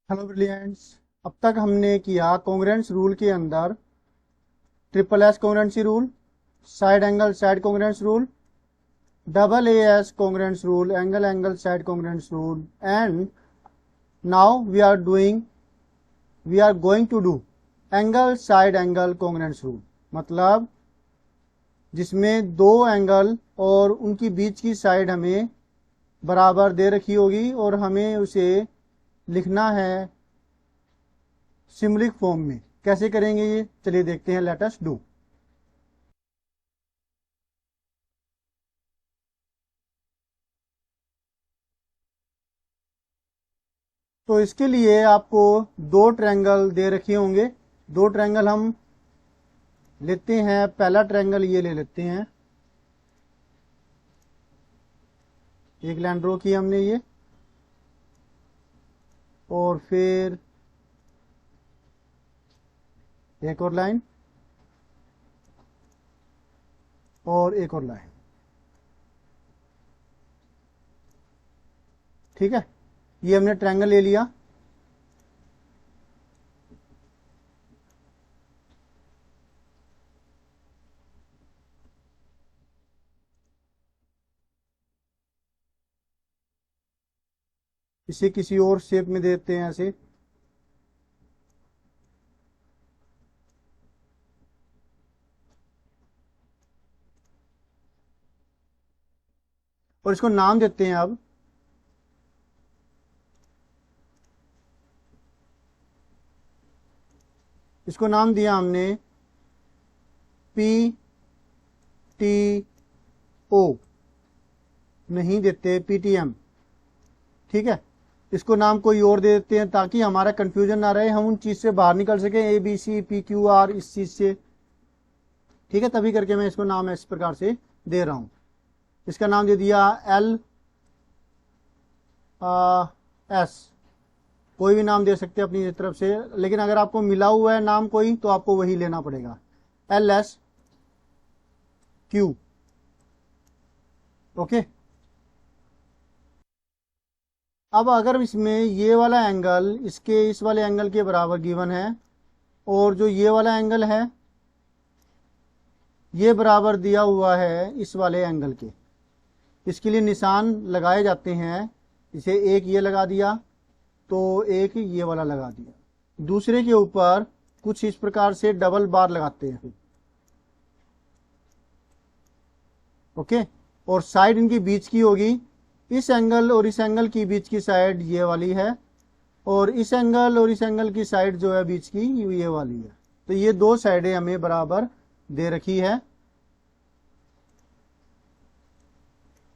Hello brilliants. अब तक हमने किया कॉन्ग्रुएंस रूल के अंदर triple S congruency rule, side angle side congruence rule, double A S congruence rule, angle angle side congruence rule and now we are going to do angle side angle congruence rule. मतलब जिसमें दो angle और उनकी बीच की side हमें बराबर दे रखी होगी और हमें उसे लिखना है सिम्बलिक फॉर्म में। कैसे करेंगे ये, चलिए देखते हैं। Let us do. तो इसके लिए आपको दो ट्रायंगल दे रखे होंगे। दो ट्रायंगल हम लेते हैं। पहला ट्रायंगल ये ले लेते हैं, एक लाइन ड्रॉ की हमने ये, और फिर एक और लाइन और एक और लाइन। ठीक है, ये हमने ट्रायंगल ले लिया। इसे किसी और शेप में देते हैं ऐसे। और इसको नाम देते हैं। अब इसको नाम दिया हमने पी टी ओ, नहीं देते पीटीएम। ठीक है, इसको नाम कोई और दे देते हैं ताकि हमारा कंफ्यूजन ना रहे, हम उन चीज से बाहर निकल सके, A B C P Q R, इस चीज से। ठीक है, तभी करके मैं इसको नाम इस प्रकार से दे रहा हूं। इसका नाम दे दिया एल एस। कोई भी नाम दे सकते हैं अपनी तरफ से, लेकिन अगर आपको मिला हुआ है नाम कोई तो आपको वही लेना पड़ेगा। L S Q. ओके। अब अगर इसमें ये वाला एंगल इसके इस वाले एंगल के बराबर गिवन है और जो ये वाला एंगल है ये बराबर दिया हुआ है इस वाले एंगल के, इसके लिए निशान लगाए जाते हैं। इसे एक ये लगा दिया तो एक ये वाला लगा दिया। दूसरे के ऊपर कुछ इस प्रकार से डबल बार लगाते हैं। ओके, और साइड इनकी बीच की होगी। इस एंगल और इस एंगल की बीच की साइड ये वाली है और इस एंगल और इस एंगल की साइड जो है बीच की ये वाली है। तो ये दो साइडें हमें बराबर दे रखी है।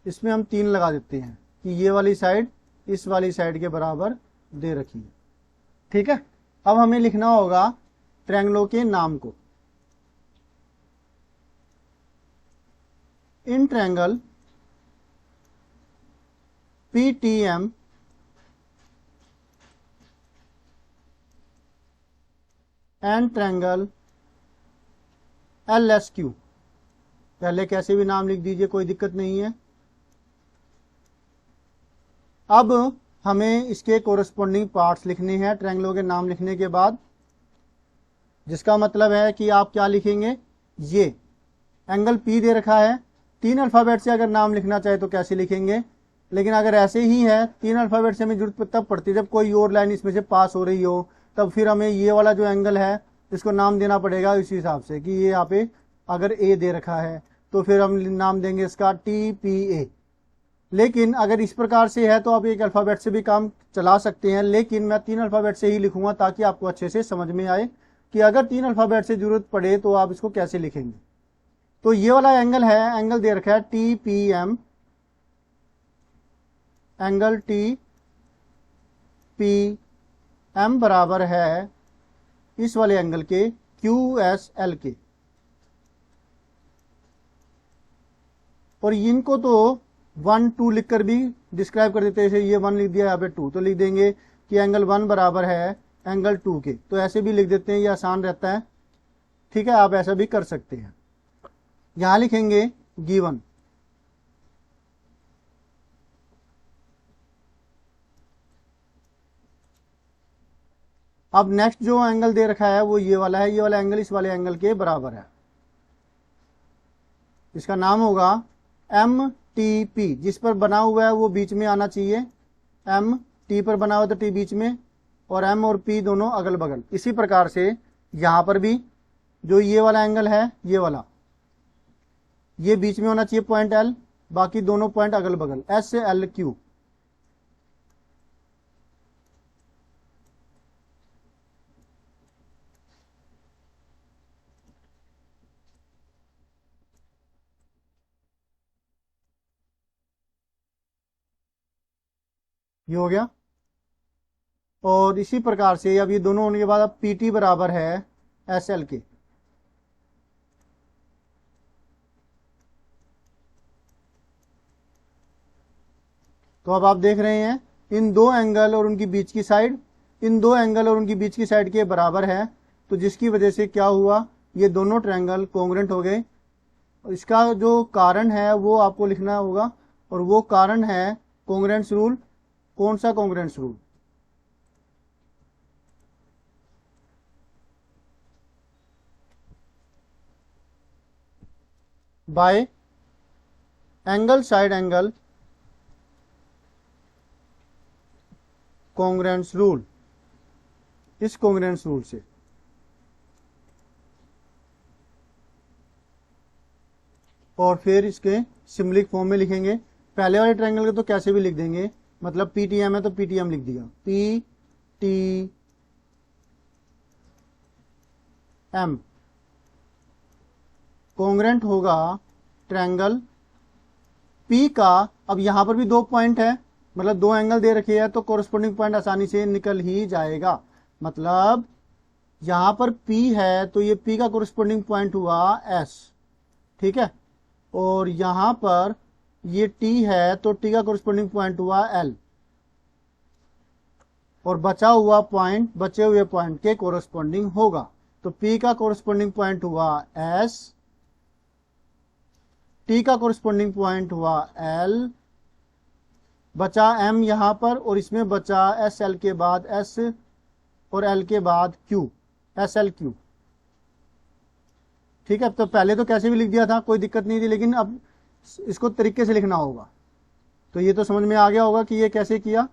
इसमें हम 3 लगा देते हैं कि ये वाली साइड इस वाली साइड के बराबर दे रखी है। ठीक है, अब हमें लिखना होगा ट्रायंगलों के नाम को। In triangle PTM and triangle LSQ। पहले कैसे भी नाम लिख दीजिए, कोई दिक्कत नहीं है। अब हमें इसके कोरस्पॉन्डिंग पार्ट्स लिखने हैं ट्रायंगलों के नाम लिखने के बाद, जिसका मतलब है कि आप क्या लिखेंगे। ये एंगल P दे रखा है, 3 अल्फाबेट से अगर नाम लिखना चाहे तो कैसे लिखेंगे, लेकिन अगर ऐसे ही है 3 अल्फाबेट से हमें जरूरत तब पड़ती है जब कोई और लाइन इसमें से पास हो रही हो, तब फिर हमें ये वाला जो एंगल है इसको नाम देना पड़ेगा इसी हिसाब से कि ये यहाँ पे अगर ए दे रखा है तो फिर हम नाम देंगे इसका TPA। लेकिन अगर इस प्रकार से है तो आप एक अल्फाबेट से भी काम चला सकते हैं, लेकिन मैं 3 अल्फाबेट से ही लिखूंगा ताकि आपको अच्छे से समझ में आए कि अगर 3 अल्फाबेट से जरूरत पड़े तो आप इसको कैसे लिखेंगे। तो ये वाला एंगल है, एंगल दे रखा है TPM, एंगल TPM बराबर है इस वाले एंगल के QSL के। और इनको तो 1 2 लिखकर भी डिस्क्राइब कर देते हैं। जैसे ये 1 लिख दिया, यहाँ पे 2 तो लिख देंगे कि एंगल 1 बराबर है एंगल 2 के, तो ऐसे भी लिख देते हैं, ये आसान रहता है। ठीक है, आप ऐसा भी कर सकते हैं। यहां लिखेंगे गिवन। अब नेक्स्ट जो एंगल दे रखा है वो ये वाला है, ये वाला एंगल इस वाले एंगल के बराबर है, इसका नाम होगा एम टी पी। जिस पर बना हुआ है वो बीच में आना चाहिए, एम टी पर बना हुआ तो टी बीच में, और एम और पी दोनों अगल बगल। इसी प्रकार से यहां पर भी जो ये वाला एंगल है, ये वाला, ये बीच में होना चाहिए पॉइंट एल, बाकी दोनों पॉइंट अगल बगल, एस से एल क्यू। ये हो गया। और इसी प्रकार से अब ये दोनों होने के बाद अब पी टी बराबर है एस एल के। तो अब आप देख रहे हैं इन दो एंगल और उनकी बीच की साइड, इन दो एंगल और उनकी बीच की साइड के बराबर है, तो जिसकी वजह से क्या हुआ, ये दोनों ट्रायंगल कोंग्रेंट हो गए। इसका जो कारण है वो आपको लिखना होगा, और वो कारण है कोंग्रेंस रूल। कौन सा congruence rule? By angle side angle congruence rule, इस कोंग्रेंस रूल से। और फिर इसके सिम्बलिक फॉर्म में लिखेंगे। पहले वाले ट्रायंगल के तो कैसे भी लिख देंगे, मतलब पीटीएम है तो पीटीएम लिख दिया, पी टी एम कोंग्रेंट होगा ट्रायंगल पी का। अब यहां पर भी दो पॉइंट है, मतलब दो एंगल दे रखे हैं, तो कोरस्पोंडिंग पॉइंट आसानी से निकल ही जाएगा। मतलब यहां पर P है तो ये P का कोरस्पोंडिंग पॉइंट हुआ S, ठीक है। और यहां पर ये T है तो T का कोरस्पोंडिंग पॉइंट हुआ L, और बचा हुआ पॉइंट बचे हुए पॉइंट के कोरस्पोंडिंग होगा। तो P का कोरस्पोंडिंग पॉइंट हुआ S, T का कोरस्पोंडिंग पॉइंट हुआ L, बचा M यहां पर, और इसमें बचा एस एल के बाद S और L के बाद Q, एस एल क्यू, ठीक है। तो पहले तो कैसे भी लिख दिया था, कोई दिक्कत नहीं थी, लेकिन अब इसको तरीके से लिखना होगा। तो ये तो समझ में आ गया होगा कि ये कैसे किया,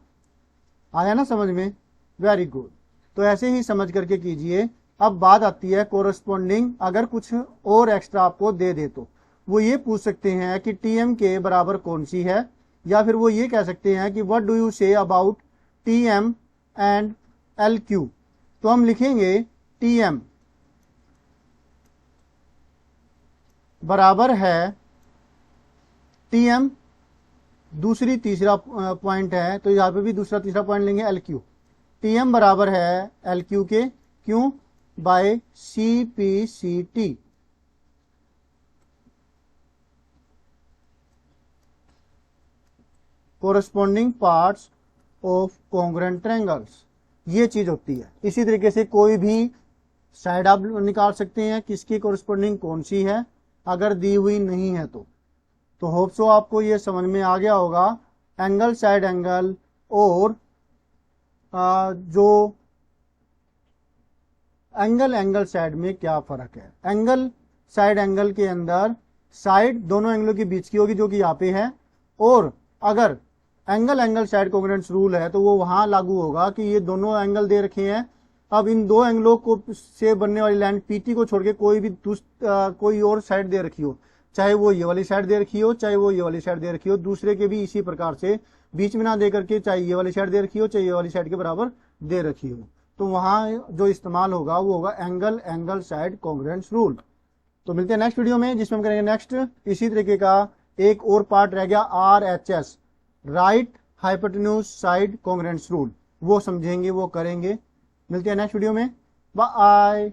आया ना समझ में? Very good. तो ऐसे ही समझ करके कीजिए। अब बात आती है कोरस्पोंडिंग, अगर कुछ और एक्स्ट्रा आपको दे दे तो वो ये पूछ सकते हैं कि टी एम के बराबर कौन सी है, या फिर वो ये कह सकते हैं कि what do you say about T M and L Q. तो हम लिखेंगे टी एम बराबर है टी एम, दूसरी तीसरा पॉइंट है तो यहां पे भी दूसरा तीसरा पॉइंट लेंगे एल क्यू। टी एम बराबर है एल क्यू के, क्यों? By C P C T. Corresponding parts of congruent triangles, ये चीज होती है। इसी तरीके से कोई भी साइड आप निकाल सकते हैं किसकी कोरस्पोंडिंग कौन सी है, अगर दी हुई नहीं है तो होप सो आपको ये समझ में आ गया होगा एंगल साइड एंगल और जो एंगल साइड में क्या फर्क है। एंगल साइड एंगल के अंदर साइड दोनों एंगलों के बीच की होगी, जो कि यहाँ पे है, और अगर एंगल साइड कोंग्रेंस रूल है तो वो वहां लागू होगा कि ये दोनों एंगल दे रखे हैं। अब इन दो एंगलों को से बनने वाली लाइन पीटी को छोड़ के कोई भी कोई और साइड दे रखी हो, चाहे वो ये वाली साइड दे रखी हो, चाहे वो ये वाली साइड दे रखी हो, दूसरे के भी इसी प्रकार से बीच में ना दे करके, चाहे ये वाली साइड दे रखी हो, चाहे ये वाली साइड के बराबर दे रखी हो, तो वहां जो इस्तेमाल होगा वो होगा एंगल साइड कोंग्रेंस रूल। तो मिलते हैं नेक्स्ट वीडियो में, जिसमें हम करेंगे नेक्स्ट इसी तरीके का एक और पार्ट रह गया, RHS, right hypotenuse side congruence rule, वो समझेंगे, वो करेंगे। मिलते हैं नेक्स्ट वीडियो में, बाय।